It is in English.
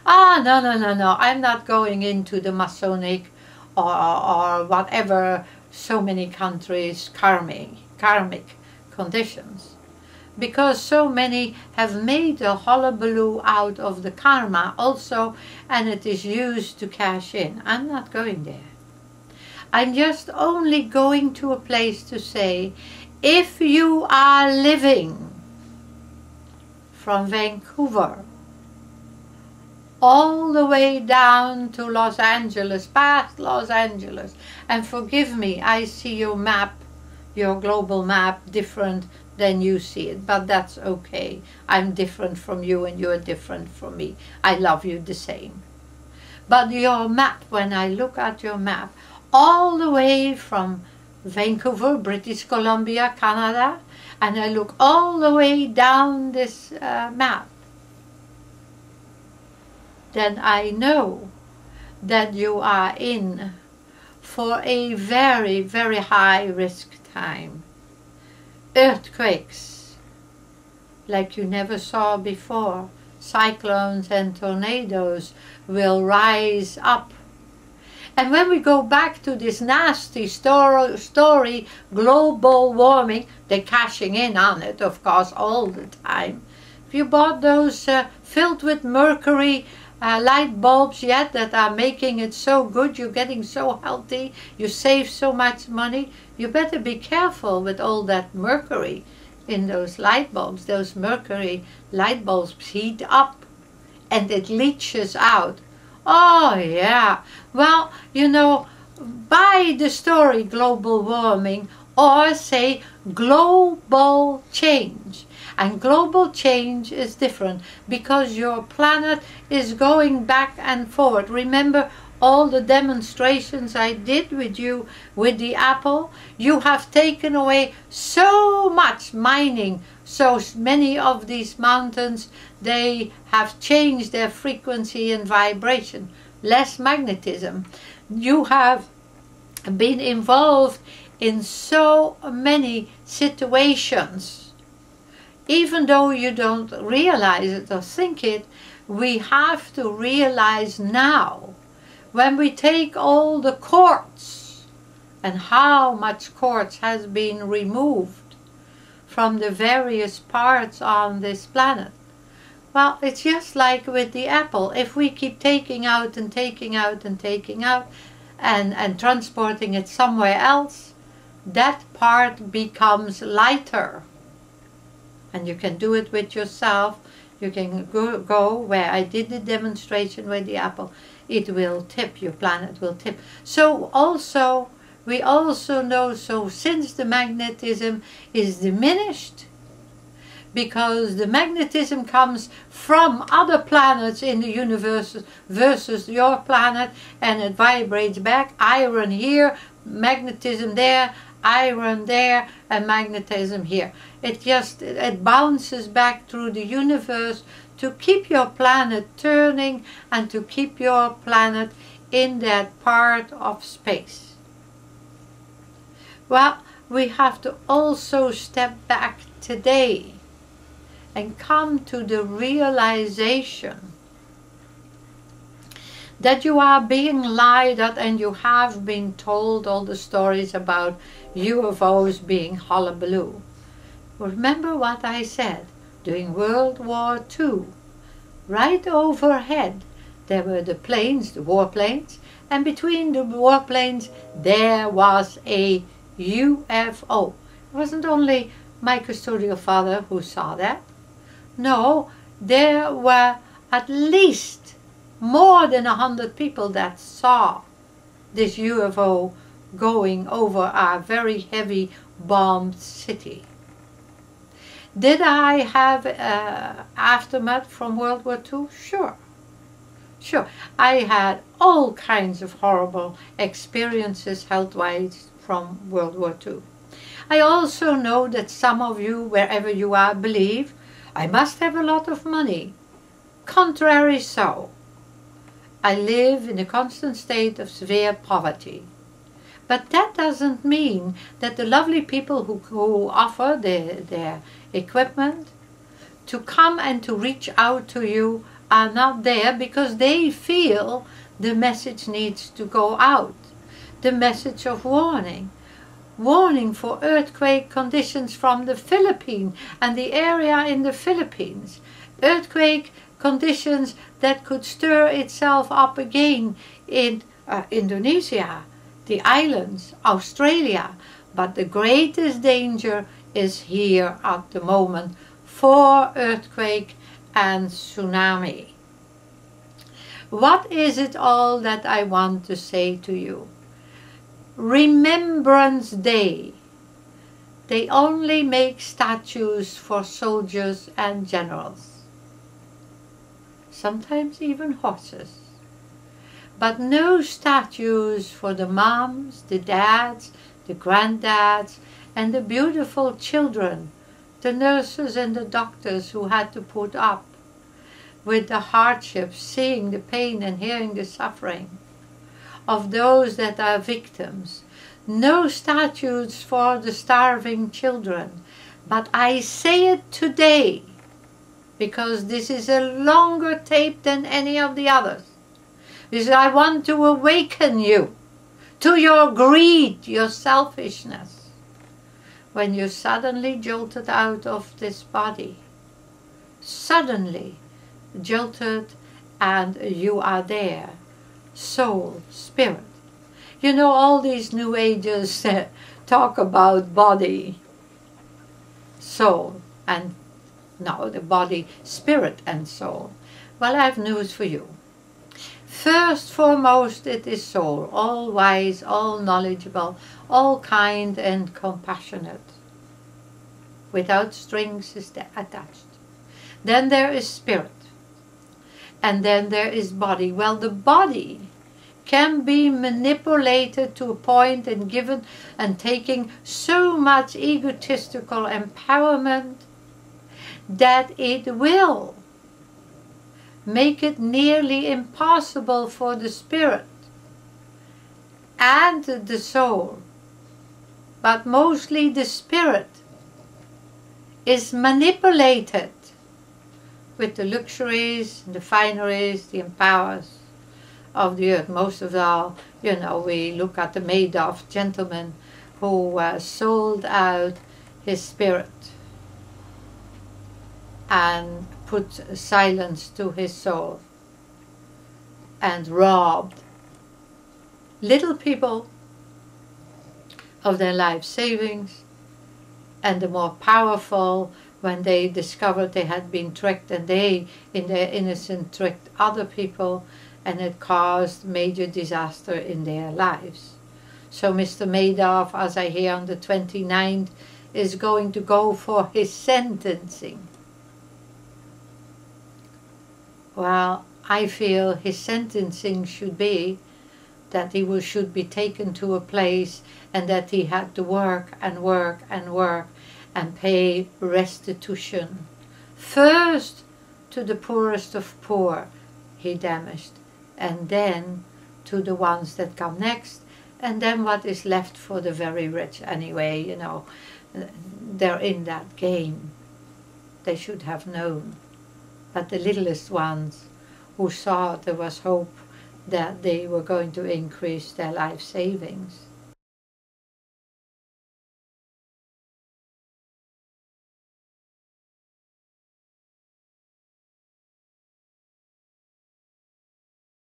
Ah, no, no, no, no, I'm not going into the Masonic or whatever, so many countries, karmic conditions. Because so many have made a hullabaloo out of the karma also, and it is used to cash in. I'm not going there. I'm just only going to a place to say, if you are living from Vancouver all the way down to Los Angeles, past Los Angeles, and forgive me, I see your map, your global map, different than you see it, but that's okay. I'm different from you and you're different from me. I love you the same. But your map, when I look at your map, all the way from Vancouver, British Columbia, Canada, and I look all the way down this map, then I know that you are in for a very, very high risk time. Earthquakes like you never saw before. Cyclones and tornadoes will rise up. And when we go back to this nasty story, global warming, they're cashing in on it, of course, all the time. If you bought those filled with mercury light bulbs yet that are making it so good, you're getting so healthy, you save so much money, you better be careful with all that mercury in those light bulbs. Those mercury light bulbs heat up and it leaches out. Oh yeah, well, you know, buy the story global warming or say global change. And global change is different because your planet is going back and forward. Remember all the demonstrations I did with you with the apple? You have taken away so much mining. So many of these mountains, they have changed their frequency and vibration. Less magnetism. You have been involved in so many situations. Even though you don't realize it or think it, we have to realize now, when we take all the quartz, and how much quartz has been removed from the various parts on this planet. Well, it's just like with the apple. If we keep taking out and taking out and taking out and transporting it somewhere else, that part becomes lighter. And you can do it with yourself. You can go where I did the demonstration with the apple. It will tip, your planet will tip. So also, we also know, so since the magnetism is diminished, because the magnetism comes from other planets in the universe versus your planet, and it vibrates back, iron here, magnetism there, iron there, and magnetism here. It bounces back through the universe to keep your planet turning and to keep your planet in that part of space. Well, we have to also step back today and come to the realization that you are being lied at, and you have been told all the stories about UFOs being hullabaloo. Remember what I said during World War II. Right overhead there were the planes, the warplanes, and between the warplanes there was a UFO. It wasn't only my custodial father who saw that. No, there were at least more than 100 people that saw this UFO going over our very heavy bombed city. Did I have aftermath from World War II? Sure. Sure. I had all kinds of horrible experiences health-wise from World War II. I also know that some of you, wherever you are, believe I must have a lot of money. Contrary so. I live in a constant state of severe poverty. But that doesn't mean that the lovely people who offer their equipment to come and to reach out to you are not there because they feel the message needs to go out. The message of warning. Warning for earthquake conditions from the Philippines and the area in the Philippines. Earthquake conditions that could stir itself up again in Indonesia, the islands, Australia. But the greatest danger is here at the moment for earthquake and tsunami. What is it all that I want to say to you? Remembrance Day. They only make statues for soldiers and generals. Sometimes even horses. But no statues for the moms, the dads, the granddads, and the beautiful children, the nurses and the doctors who had to put up with the hardships, seeing the pain and hearing the suffering of those that are victims. No statues for the starving children. But I say it today because this is a longer tape than any of the others. Because I want to awaken you to your greed, your selfishness. When you suddenly jolted out of this body, suddenly jolted, and you are there. Soul, spirit. You know, all these New Agers talk about body, soul, and no, the body, spirit and soul. Well, I have news for you. First, foremost, it is soul, all wise, all knowledgeable, all kind and compassionate, without strings attached. Then there is spirit, and then there is body. Well, the body can be manipulated to a point and given and taking so much egotistical empowerment that it will make it nearly impossible for the spirit and the soul, but mostly the spirit, is manipulated with the luxuries, the fineries, the empowers of the earth. Most of all, you know, we look at the Madoff gentleman who sold out his spirit and put silence to his soul and robbed little people of their life savings, and the more powerful, when they discovered they had been tricked, and they, in their innocence, tricked other people, and it caused major disaster in their lives. So Mr. Madoff, as I hear on the 29th, is going to go for his sentencing. Well, I feel his sentencing should be that he should be taken to a place and that he had to work and work and work and pay restitution. First to the poorest of poor he damaged, and then to the ones that come next, and then what is left for the very rich. Anyway, you know, they're in that game. They should have known. But the littlest ones who thought there was hope that they were going to increase their life savings,